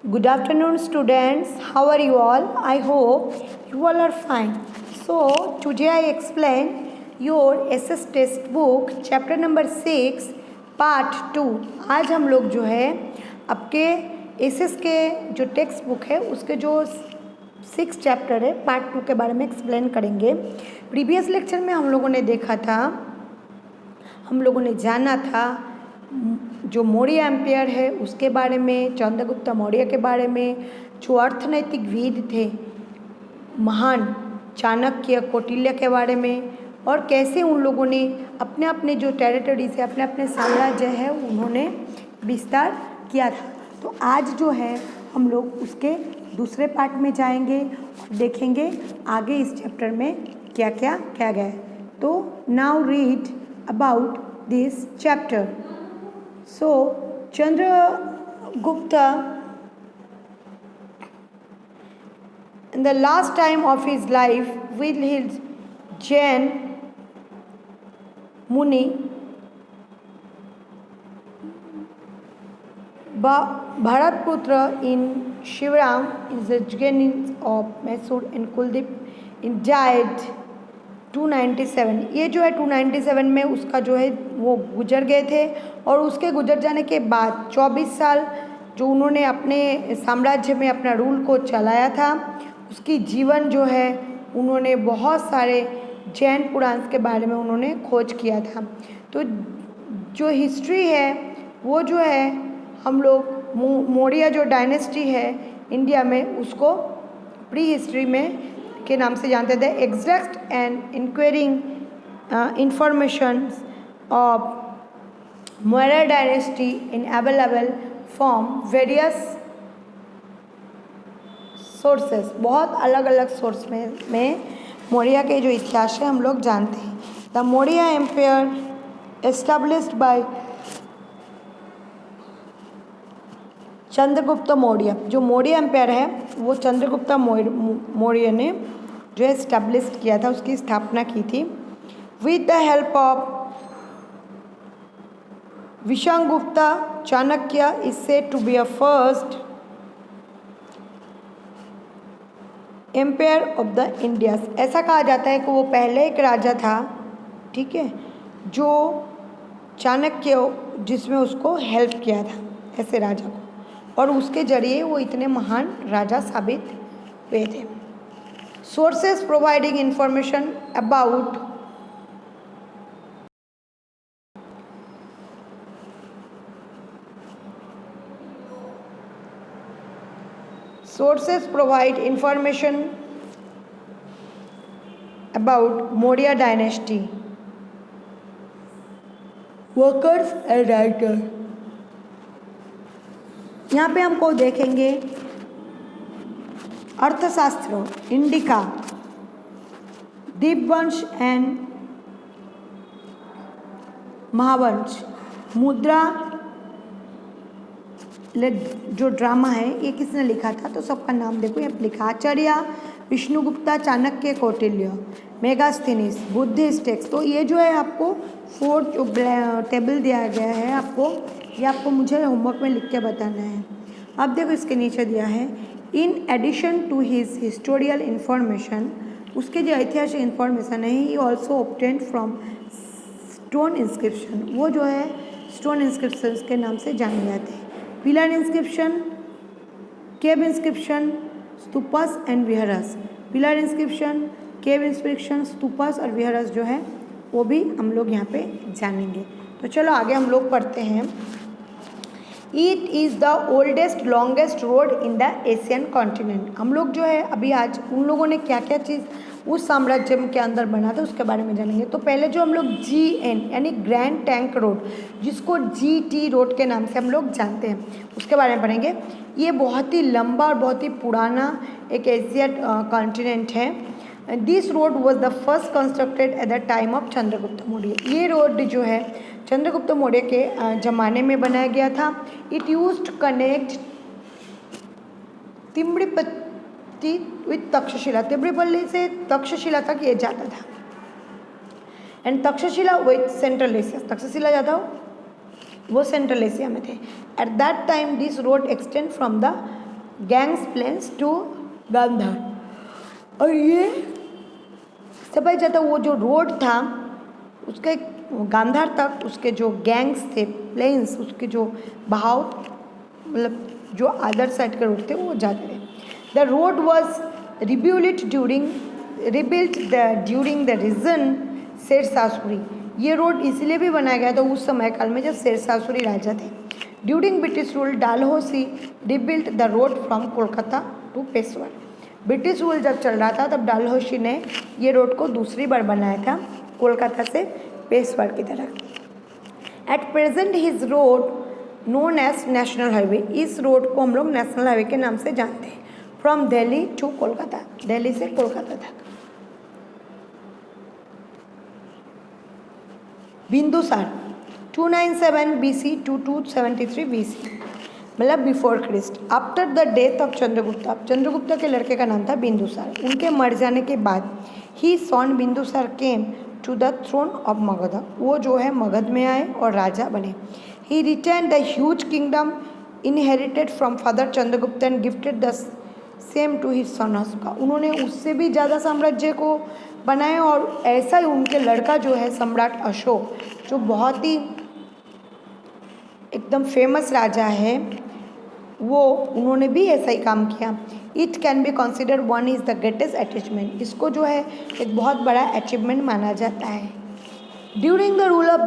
Good afternoon, students. How are you all? I hope you all are fine. So, today I explain your SS text book chapter number 6 part 2। आज हम लोग जो है आपके SS के जो text book है उसके जो 6 चैप्टर है पार्ट 2 के बारे में एक्सप्लेन करेंगे। प्रीवियस लेक्चर में हम लोगों ने देखा था, हम लोगों ने जाना था जो मौर्य एम्पायर है उसके बारे में, चंद्रगुप्त मौर्य के बारे में, जो अर्थनैतिक विद थे महान चाणक्य, कौटिल्य के बारे में, और कैसे उन लोगों ने अपने अपने जो टेरिटरीज है, अपने अपने साम्राज्य है, उन्होंने विस्तार किया था। तो आज जो है हम लोग उसके दूसरे पार्ट में जाएंगे और देखेंगे आगे इस चैप्टर में क्या क्या गया है। तो now read about this chapter. So, Chandragupta, in the last time of his life, with his Jain Muni, Bharatputra in Shivram, in the beginning of Mysore and Kuldeep, in died 297। ये जो है 297 में उसका जो है वो गुजर गए थे, और उसके गुजर जाने के बाद 24 साल जो उन्होंने अपने साम्राज्य में अपना रूल को चलाया था, उसकी जीवन जो है उन्होंने बहुत सारे जैन पुराण के बारे में उन्होंने खोज किया था। तो जो हिस्ट्री है वो जो है हम लोग मौर्य जो डायनेस्टी है इंडिया में उसको प्री हिस्ट्री में के नाम से जानते थे। Exact and enquiring information of Maurya dynasty in available from various sources, बहुत अलग अलग सोर्स में मौर्य के जो इतिहास है हम लोग जानते हैं। The Maurya empire established by Chandragupta Maurya, जो मौर्य एम्पायर है वो चंद्रगुप्त मौर्य ने जो है इस्टेब्लिश किया था, उसकी स्थापना की थी। With the help of Vishnugupta, Chanakya is said to be a first empire of the Indias. ऐसा कहा जाता है कि वो पहले एक राजा था, ठीक है, जो चाणक्य जिसमें उसको हेल्प किया था ऐसे राजा को, और उसके जरिए वो इतने महान राजा साबित हुए थे। Sources providing information about Maurya dynasty, workers and writer. यहाँ पे हमको देखेंगे अर्थशास्त्र, इंडिका, दीपवंश एंड महावंश, मुद्रा जो ड्रामा है ये किसने लिखा था, तो सबका नाम देखो यहाँ लिखा, आचार्य विष्णुगुप्ता, चाणक्य, कौटिल्य, मेगास्थनीज, बुद्धिस्ट टेक्स्ट। तो ये जो है आपको 4 जो टेबल दिया गया है आपको, ये आपको मुझे होमवर्क में लिख के बताना है। अब देखो इसके नीचे दिया है, in addition to his historial information, उसके जो ऐतिहासिक इन्फॉर्मेशन है he also obtained from stone inscription, वो जो है स्टोन इंस्क्रिप्शन के नाम से जाने जाते हैं। Pillar inscription, cave inscription, stupas and viharas. Pillar inscription, cave inscription, stupas और विहरस जो है वो भी हम लोग यहाँ पे जानेंगे। तो चलो आगे हम लोग पढ़ते हैं। It is the oldest longest road in the Asian continent. हम लोग जो है अभी आज उन लोगों ने क्या क्या चीज़ उस साम्राज्य के अंदर बना था उसके बारे में जानेंगे। तो पहले जो हम लोग GN यानी ग्रैंड ट्रंक रोड, जिसको GT रोड के नाम से हम लोग जानते हैं, उसके बारे में पढ़ेंगे। ये बहुत ही लंबा और बहुत ही पुराना एक एशियन कॉन्टिनेंट है। This road was the first constructed at the time of Chandragupta Maurya. ये रोड जो है चंद्रगुप्त मौर्य के ज़माने में बनाया गया था। It used to connect Tamralipti with Taxila, Tamralipti से तक्षशिला तक ये जाता था, and Taxila with Central Asia, Taxila जाता हो वो सेंट्रल एशिया में थे। At that time this road extend from the Ganges plains to Gandhara. और ये सब जाता वो जो रोड था उसके गांधार तक उसके जो गैंग्स थे प्लेन्स उसके जो बहाव मतलब जो अदर साइड के रोड थे वो जाते रहे। The road was rebuilt during the region Sher Shah Suri. ये रोड इसलिए भी बनाया गया था उस समय काल में जब शेरशाह सूरी राजा थे। During British rule Dalhousie rebuilt the road from Kolkata to Peshawar. British rule जब चल रहा था तब डालहौसी ने ये रोड को दूसरी बार बनाया था कोलकाता से पेशवर की तरफ। At present his road known as national highway. इस रोड को हम लोग नेशनल हाईवे के नाम से जानते हैं। फ्रॉम दिल्ली टू कोलकाता, दिल्ली से कोलकाता तक। बिंदुसार 297 BC to 273 BC मतलब before Christ. After the death of Chandragupta, Chandragupta के लड़के का नाम था बिंदुसार। उनके मर जाने के बाद ही son Bindusara came to the throne of Magadha. वो जो है मगध में आए और राजा बने। He retain the huge kingdom inherited from father Chandragupta and gifted the same to his son Ashoka. उन्होंने उससे भी ज़्यादा साम्राज्य को बनाए और ऐसा ही उनके लड़का जो है सम्राट अशोक जो बहुत ही एकदम फेमस राजा है वो उन्होंने भी ऐसा ही काम किया। It can be consider one is the greatest achievement. इसको जो है एक बहुत बड़ा अचीवमेंट माना जाता है। During the rule of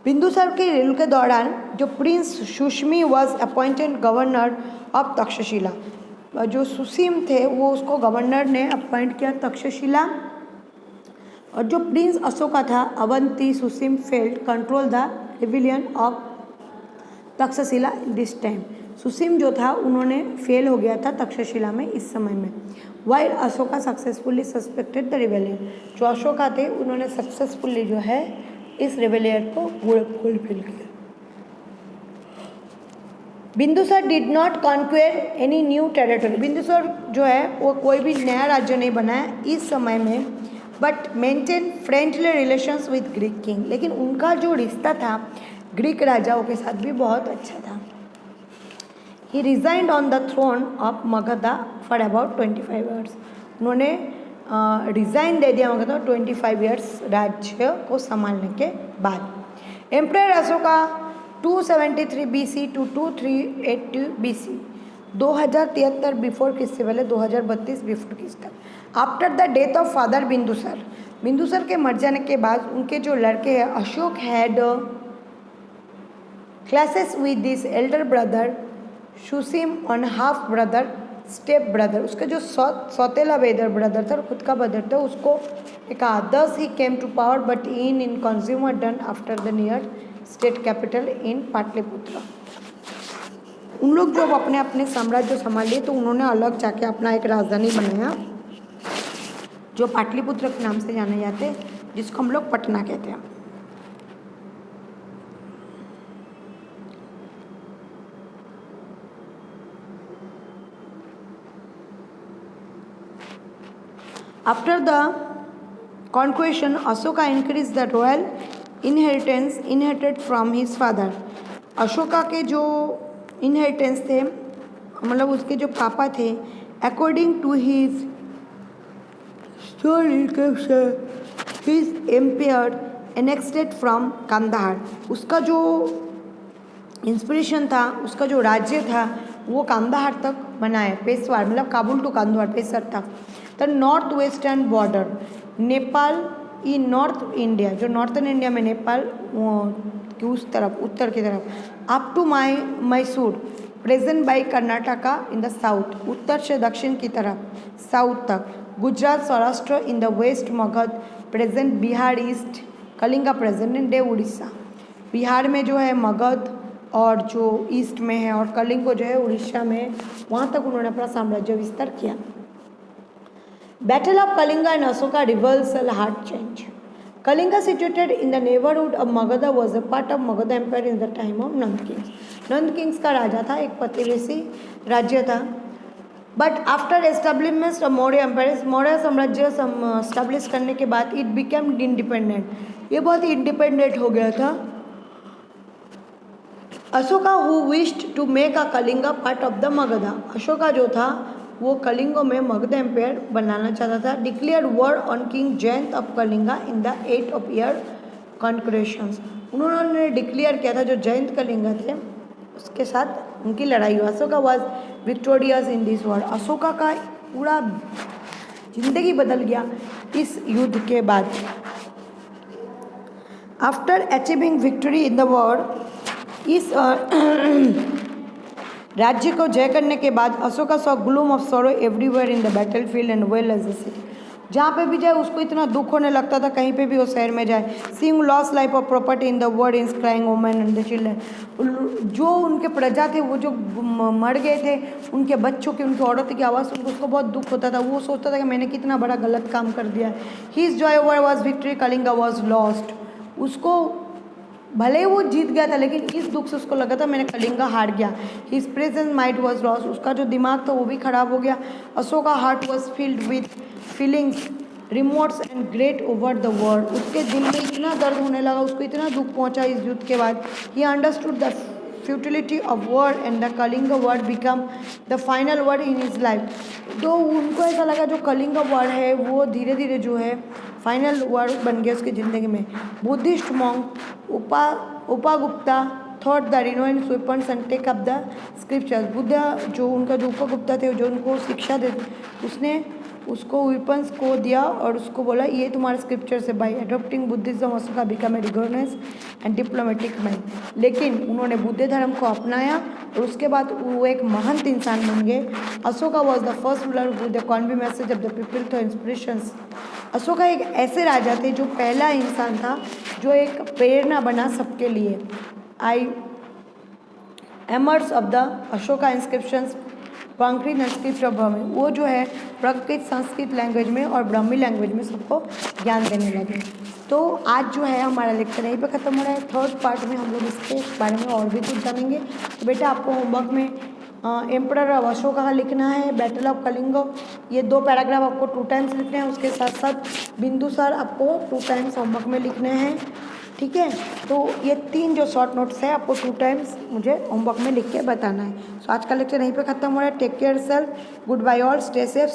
Bindusara के रूल के दौरान जो prince Susim was appointed governor of Takshashila. जो सुसीम थे वो उसको गवर्नर ने अपॉइंट किया तक्षशिला। और जो प्रिंस अशोका था Avanti Susim failed control the rebellion of Takshashila this time. Susim जो था उन्होंने फेल हो गया था तक्षशिला में इस समय में। While Ashoka successfully suspected the rebellion. जो अशोका थे उन्होंने सक्सेसफुली जो है इस रिवेलियन को फुलफिल किया। Bindusara did not conquer any new territory. Bindusara जो है वो कोई भी नया राज्य नहीं बनाया इस समय में, but maintain friendly relations with Greek king. लेकिन उनका जो रिश्ता था ग्रीक राजाओं के साथ भी बहुत अच्छा था। He resigned on the throne of Magadha for about 25 years. उन्होंने रिज़ाइन दे दिया मगधा 25 ईयर्स राज्य को संभालने के बाद। Emperor Ashoka 273 BC to 238 BC 2073 before Christ से पहले 2032 बिफोर क्रिस्ट तक। After the death of father Bindusara, Bindusara के मर जाने के बाद उनके जो लड़के हैं Ashok had clashes with this elder brother Susima on half brother step brother. उसका जो सौतेला ब्रदर था और खुद का ब्रदर था उसको एक दस he came to power but in consumer done after the near state capital in Pataliputra. उन लोग जब अपने अपने साम्राज्य संभाल लिए तो उन्होंने अलग जाके अपना एक राजधानी बनाया जो पाटलिपुत्र के नाम से जाने जाते हैं, जिसको हम लोग पटना कहते हैं। After the conquest, Ashoka increased the royal inheritance inherited from his father. Ashoka के जो इनहेरिटेंस थे मतलब उसके जो पापा थे according to his story his empire enacted from Kandhar. उसका जो इंस्पिरेशन था उसका जो राज्य था वो कांधार तक बनाए, पेशवार मतलब काबुल टू कांधार पेशर तक। The north western border Nepal ई नॉर्थ इंडिया, जो नॉर्थन इंडिया में नेपाल की उस तरफ उत्तर की तरफ up to Mysore present by Karnataka in the south, उत्तर से दक्षिण की तरफ साउथ तक। Gujarat Saurashtra in the west Magadha present Bihar east Kalinga present in day Orissa. Bihar में जो है मगध और जो ईस्ट में है और कलिंग जो है उड़ीसा में, वहाँ तक उन्होंने अपना साम्राज्य विस्तार किया। Battle of Kalinga and Ashoka reversal hard change. Kalinga situated in the neighbourhood of Magadha was a part of Magadh empire in the time of Nanda kings. Nanda kings का राजा था, एक प्रतिवेशी राज्य था। But after establishment of Maurya empire, Maurya साम्राज्य एस्टेब्लिश करने के बाद इट बिकेम इंडिपेंडेंट, ये बहुत इंडिपेंडेंट हो गया था। Ashoka who wished to make a Kalinga part of the Magadha. Ashoka जो था वो कलिंगों में मगध एम्पायर बनाना चाहता था। Declare war on king Jayant of Kalinga in the 8 of year conquests. उन्होंने डिक्लेयर किया था जो जयंत कलिंगा थे उसके साथ उनकी लड़ाई हुई। Ashoka was victorious in this war. Ashoka का पूरा जिंदगी बदल गया इस युद्ध के बाद। After achieving victory in the war, इस राज्य को जय करने के बाद Ashoka saw gloom of sorrow everywhere in the battle field and well as the city. जहाँ पे भी जाए उसको इतना दुख होने लगता था, कहीं पे भी वो शहर में जाए। Seeing loss life of property in the world in crying women and the children. जो उनके प्रजा थे वो जो मर गए थे, उनके बच्चों की, उनकी औरत की आवाज़ सुनकर उसको बहुत दुख होता था। वो सोचता था कि मैंने कितना बड़ा गलत काम कर दिया। His Joy over was victory, Kalinga was lost. उसको भले ही वो जीत गया था लेकिन इस दुख से उसको लगा था मैंने कलिंगा हार गया। His present mind was lost. उसका जो दिमाग था वो भी खराब हो गया। Ashoka heart was filled with feelings remotes and great over the world. उसके दिल में इतना दर्द होने लगा, उसको इतना दुख पहुंचा इस युद्ध के बाद। He understood the futility of word and the Kalinga word become the final word in his life. तो उनको ऐसा लगा जो कलिंगा वर्ड है वो धीरे धीरे जो है फाइनल वर्ड बन गया उसकी ज़िंदगी में। Buddhist monk Upagupta thought the renounce weapons and take up the scriptures. Buddha जो उनका जो उपगुप्ता थे जो उनको शिक्षा देते उसने उसको वेपन्स को दिया और उसको बोला ये तुम्हारे स्क्रिप्चर से। By adopting Buddhism Ashoka become a rigorous and diplomatic man. लेकिन उन्होंने बुद्ध धर्म को अपनाया और उसके बाद वो एक महंत इंसान बन गए। Ashoka was the first ruler with the convey message of the people through inspirations. Ashoka एक ऐसे राजा थे जो पहला इंसान था जो एक प्रेरणा बना सबके लिए। आई एमर्स ऑफ द अशोका इंस्क्रिप्शंस प्राकृत संस्कृत और ब्राह्मी। वो जो है प्राकृत संस्कृत लैंग्वेज में और ब्राह्मी लैंग्वेज में सबको ज्ञान देने लगे। तो आज जो है हमारा लेक्चर यहीं पे ख़त्म हो रहा है। थर्ड पार्ट में हम लोग इसके बारे में और भी कुछ जानेंगे। तो बेटा आपको होमवर्क में एम्परर ऑफ अशोका का लिखना है, बैटल ऑफ कलिंगो ये 2 पैराग्राफ आपको 2 टाइम्स लिखने हैं। उसके साथ साथ बिंदुसार आपको 2 टाइम्स होमवर्क में लिखने हैं। ठीक है, तो ये 3 जो शॉर्ट नोट्स है आपको 2 टाइम्स मुझे होमवर्क में लिख के बताना है। सो आज का लेक्चर यहीं पे ख़त्म हो रहा है। Take care self, good bye all, stay safe.